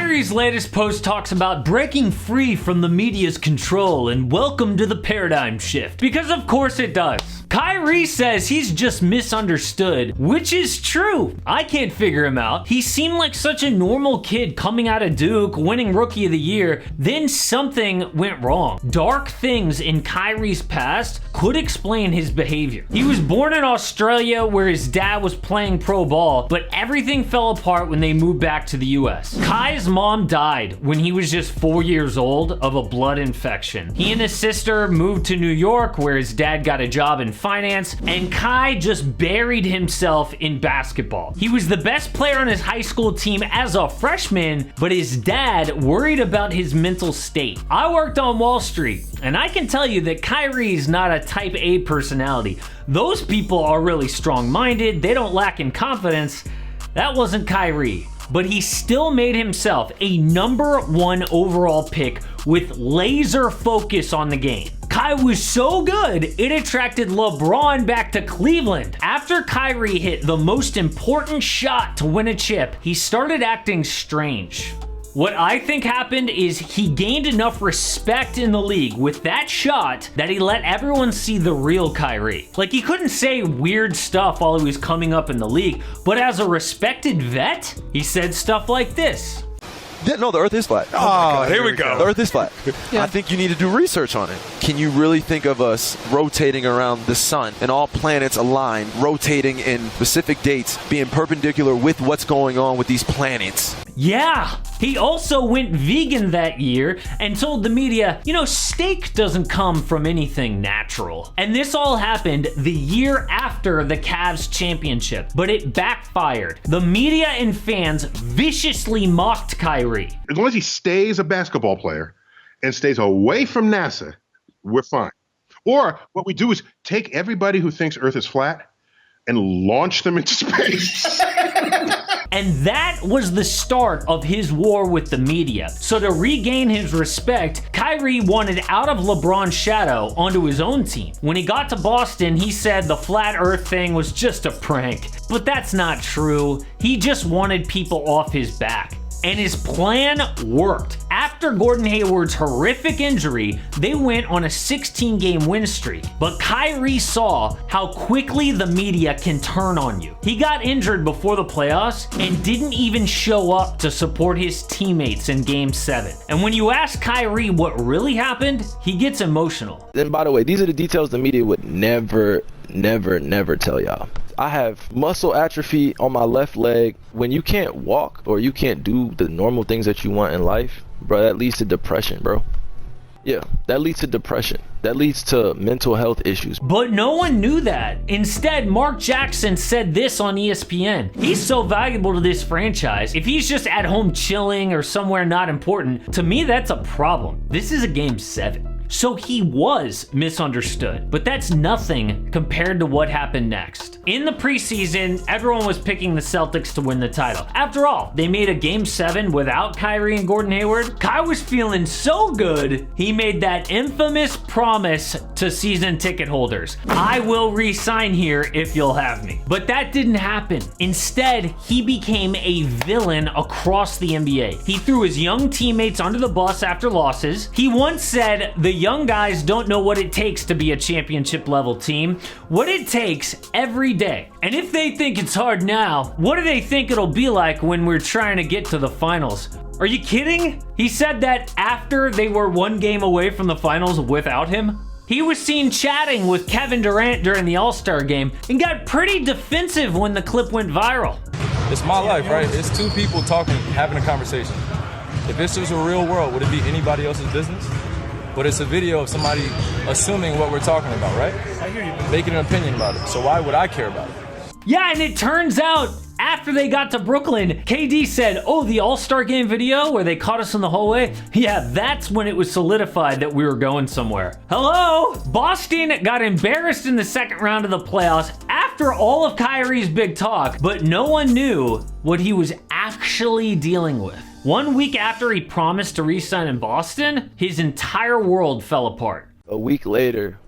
Kyrie's latest post talks about breaking free from the media's control and welcome to the paradigm shift, because of course it does. Kyrie says he's just misunderstood, which is true. I can't figure him out. He seemed like such a normal kid coming out of Duke, winning Rookie of the Year, then something went wrong. Dark things in Kyrie's past could explain his behavior. He was born in Australia where his dad was playing pro ball, but everything fell apart when they moved back to the US. Kai's mom died when he was just 4 years old of a blood infection. He and his sister moved to New York where his dad got a job in finance, and Kai just buried himself in basketball. He was the best player on his high school team as a freshman, but his dad worried about his mental state. I worked on Wall Street, and I can tell you that Kyrie is not a type A personality. Those people are really strong-minded, they don't lack in confidence. That wasn't Kyrie. But he still made himself a #1 overall pick with laser focus on the game. Kai was so good, it attracted LeBron back to Cleveland. After Kyrie hit the most important shot to win a chip, he started acting strange. What I think happened is he gained enough respect in the league with that shot that he let everyone see the real Kyrie. Like, he couldn't say weird stuff while he was coming up in the league, but as a respected vet, he said stuff like this. No, the Earth is flat. Oh, here we go. The Earth is flat. Yeah. I think you need to do research on it. Can you really think of us rotating around the sun and all planets aligned, rotating in specific dates, being perpendicular with what's going on with these planets? Yeah, he also went vegan that year and told the media, you know, steak doesn't come from anything natural. And this all happened the year after the Cavs championship, but it backfired. The media and fans viciously mocked Kyrie. As long as he stays a basketball player and stays away from NASA, we're fine. Or what we do is take everybody who thinks Earth is flat and launch them into space. And that was the start of his war with the media. So to regain his respect, Kyrie wanted out of LeBron's shadow onto his own team. When he got to Boston, he said the flat earth thing was just a prank. But that's not true. He just wanted people off his back. And his plan worked. After Gordon Hayward's horrific injury, they went on a 16-game win streak. But Kyrie saw how quickly the media can turn on you. He got injured before the playoffs and didn't even show up to support his teammates in Game 7. And when you ask Kyrie what really happened, he gets emotional. And by the way, these are the details the media would never tell y'all. I have muscle atrophy on my left leg. When you can't walk or you can't do the normal things that you want in life, bro, that leads to depression, bro. Yeah, that leads to depression. That leads to mental health issues. But no one knew that. Instead, Mark Jackson said this on ESPN. He's so valuable to this franchise. If he's just at home chilling or somewhere not important, to me, that's a problem. This is a Game 7. So he was misunderstood, but that's nothing compared to what happened next. In the preseason, everyone was picking the Celtics to win the title. After all, they made a Game 7 without Kyrie and Gordon Hayward. Kai was feeling so good, he made that infamous promise to season ticket holders. I will re-sign here if you'll have me. But that didn't happen. Instead, he became a villain across the NBA. He threw his young teammates under the bus after losses. He once said, the young guys don't know what it takes to be a championship level team, what it takes every day. And if they think it's hard now, what do they think it'll be like when we're trying to get to the finals? Are you kidding? He said that after they were 1 game away from the finals without him. He was seen chatting with Kevin Durant during the All-Star game and got pretty defensive when the clip went viral. It's my life, right? It's two people talking, having a conversation. If this was a real world, would it be anybody else's business? But it's a video of somebody assuming what we're talking about, right? I hear you. Making an opinion about it. So why would I care about it? Yeah, and it turns out after they got to Brooklyn, KD said, oh, the All-Star game video where they caught us in the hallway? Yeah, that's when it was solidified that we were going somewhere. Hello? Boston got embarrassed in the second round of the playoffs after all of Kyrie's big talk, but no one knew what he was actually dealing with. 1 week after he promised to re-sign in Boston, his entire world fell apart. A week later,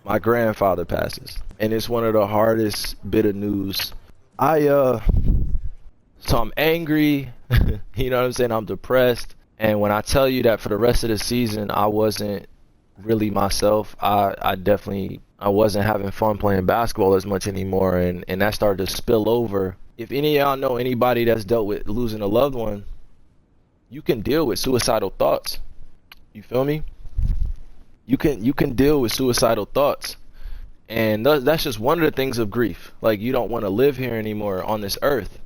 my grandfather passes, and it's one of the hardest bit of news. So I'm angry, You know what I'm saying? I'm depressed. And when I tell you that for the rest of the season, I wasn't really myself. I wasn't having fun playing basketball as much anymore. And that started to spill over. If any of y'all know anybody that's dealt with losing a loved one, you can deal with suicidal thoughts. You feel me? You can deal with suicidal thoughts. And that's just one of the things of grief. Like, you don't want to live here anymore on this earth.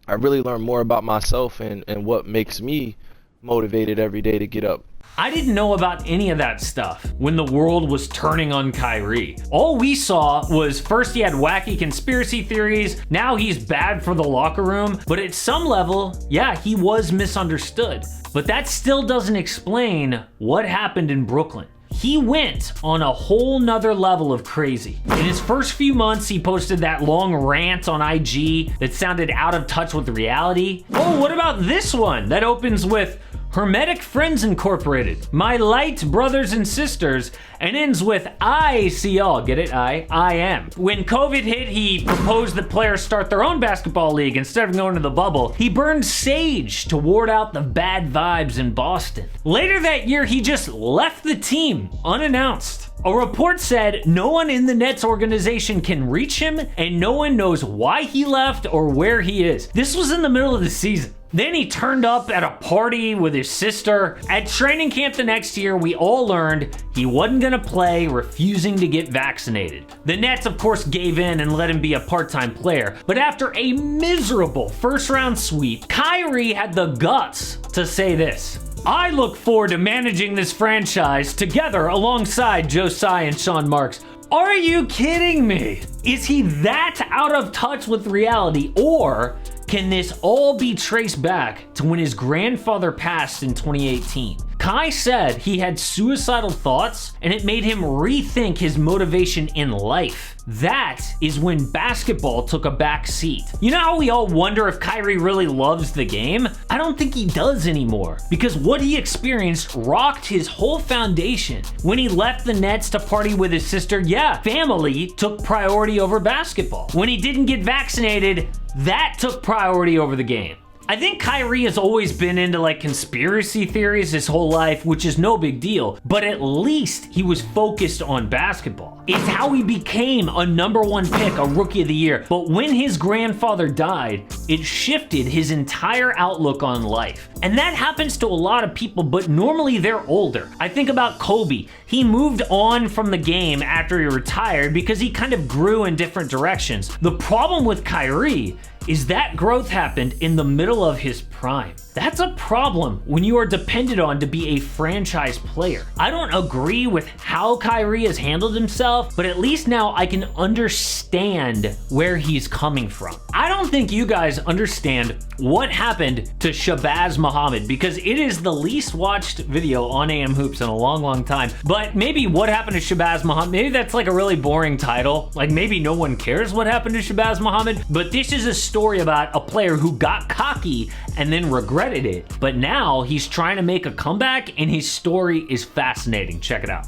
I really learned more about myself and what makes me motivated every day to get up. I didn't know about any of that stuff when the world was turning on Kyrie. All we saw was first he had wacky conspiracy theories, now he's bad for the locker room, but at some level, yeah, he was misunderstood. But that still doesn't explain what happened in Brooklyn. He went on a whole nother level of crazy. In his first few months, he posted that long rant on IG that sounded out of touch with reality. Oh, what about this one that opens with Hermetic Friends Incorporated, my light brothers and sisters, and ends with I see y'all. Get it? I am. When COVID hit, he proposed that players start their own basketball league instead of going to the bubble. He burned sage to ward out the bad vibes in Boston. Later that year, he just left the team unannounced. A report said no one in the Nets organization can reach him and no one knows why he left or where he is. This was in the middle of the season. Then he turned up at a party with his sister. At training camp the next year, we all learned he wasn't gonna play, refusing to get vaccinated. The Nets, of course, gave in and let him be a part-time player. But after a miserable first-round sweep, Kyrie had the guts to say this: I look forward to managing this franchise together alongside Josiah and Sean Marks. Are you kidding me? Is he that out of touch with reality, or can this all be traced back to when his grandfather passed in 2018? Kai said he had suicidal thoughts and it made him rethink his motivation in life. That is when basketball took a back seat. You know how we all wonder if Kyrie really loves the game? I don't think he does anymore, because what he experienced rocked his whole foundation. When he left the Nets to party with his sister, yeah, family took priority over basketball. When he didn't get vaccinated, that took priority over the game. I think Kyrie has always been into like conspiracy theories his whole life, which is no big deal, but at least he was focused on basketball. It's how he became a #1 pick, a rookie of the year. But when his grandfather died, it shifted his entire outlook on life. And that happens to a lot of people, but normally they're older. I think about Kobe. He moved on from the game after he retired because he kind of grew in different directions. The problem with Kyrie is that growth happened in the middle of his prime. That's a problem when you are dependent on to be a franchise player. I don't agree with how Kyrie has handled himself, but at least now I can understand where he's coming from. I don't think you guys understand what happened to Shabazz Muhammad, because it is the least watched video on AM Hoops in a long, long time. But maybe what happened to Shabazz Muhammad, maybe that's like a really boring title. Like maybe no one cares what happened to Shabazz Muhammad, but this is a story about a player who got cocky and then regretted it. But now he's trying to make a comeback and his story is fascinating. Check it out.